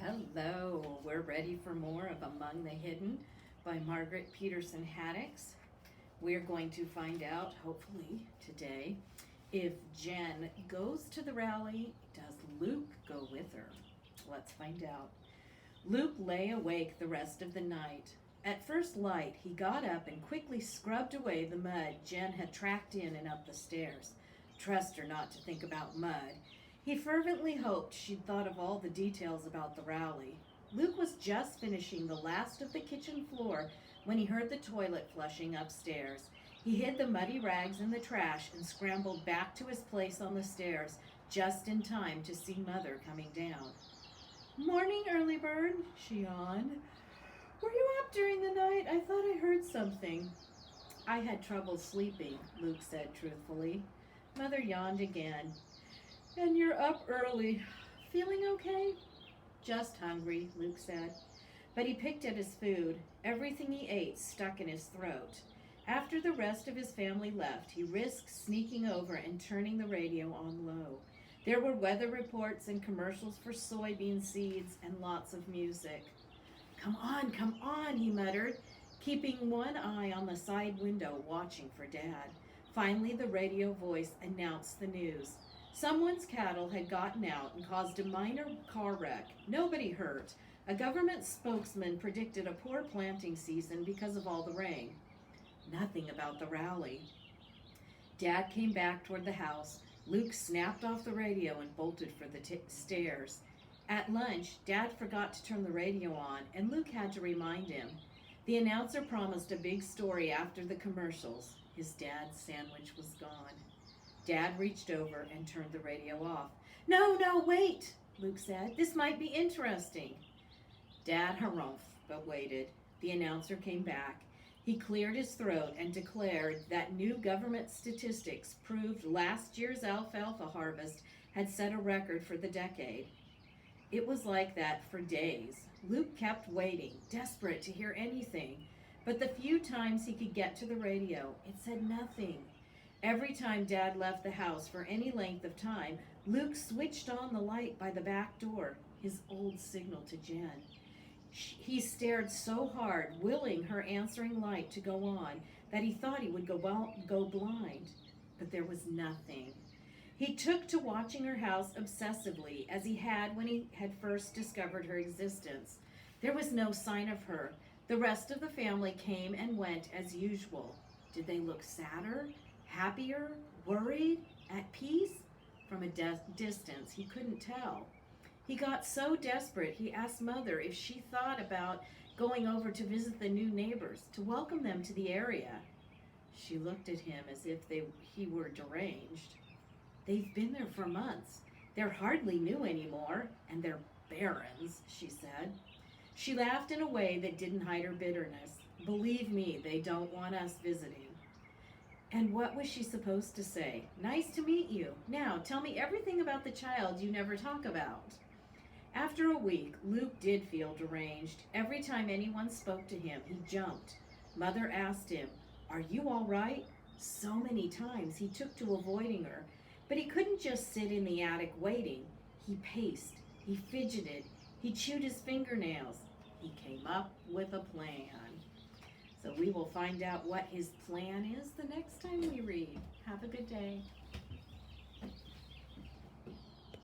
Hello, we're ready for more of Among the Hidden by Margaret Peterson Haddix. We're going to find out, hopefully today, if Jen goes to the rally, does Luke go with her? Let's find out. Luke lay awake the rest of the night. At first light, he got up and quickly scrubbed away the mud Jen had tracked in and up the stairs. Trust her not to think about mud. He fervently hoped she'd thought of all the details about the rally. Luke was just finishing the last of the kitchen floor when he heard the toilet flushing upstairs. He hid the muddy rags in the trash and scrambled back to his place on the stairs just in time to see Mother coming down. "Morning, early bird," she yawned. "Were you up during the night? I thought I heard something." "I had trouble sleeping," Luke said truthfully. Mother yawned again. "And you're up early. Feeling okay?" "Just hungry," Luke said. But he picked at his food. Everything he ate stuck in his throat. After the rest of his family left, he risked sneaking over and turning the radio on low. There were weather reports and commercials for soybean seeds and lots of music. Come on," he muttered, keeping one eye on the side window watching for Dad. Finally, the radio voice announced the news. Someone's cattle had gotten out and caused a minor car wreck. Nobody hurt. A government spokesman predicted a poor planting season because of all the rain. Nothing about the rally. Dad came back toward the house. Luke snapped off the radio and bolted for the stairs. At lunch, Dad forgot to turn the radio on, and Luke had to remind him. The announcer promised a big story after the commercials. His dad's sandwich was gone. Dad reached over and turned the radio off. No, wait," Luke said. "This might be interesting." Dad harumphed, but waited. The announcer came back. He cleared his throat and declared that new government statistics proved last year's alfalfa harvest had set a record for the decade. It was like that for days. Luke kept waiting, desperate to hear anything. But the few times he could get to the radio, it said nothing. Every time Dad left the house for any length of time, Luke switched on the light by the back door, his old signal to Jen. He stared so hard, willing her answering light to go on, that he thought he would go blind. But there was nothing. He took to watching her house obsessively, as he had when he had first discovered her existence. There was no sign of her. The rest of the family came and went as usual. Did they look sadder? Happier, worried, at peace? From a distance, he couldn't tell. He got so desperate, he asked Mother if she thought about going over to visit the new neighbors, to welcome them to the area. She looked at him as if he were deranged. "They've been there for months. They're hardly new anymore, and they're barrens," she said. She laughed in a way that didn't hide her bitterness. "Believe me, they don't want us visiting." And what was she supposed to say? "Nice to meet you. Now, tell me everything about the child you never talk about." After a week, Luke did feel deranged. Every time anyone spoke to him, he jumped. Mother asked him, "Are you all right?" So many times he took to avoiding her. But he couldn't just sit in the attic waiting. He paced, he fidgeted, he chewed his fingernails. He came up with a plan. So we will find out what his plan is the next time we read. Have a good day.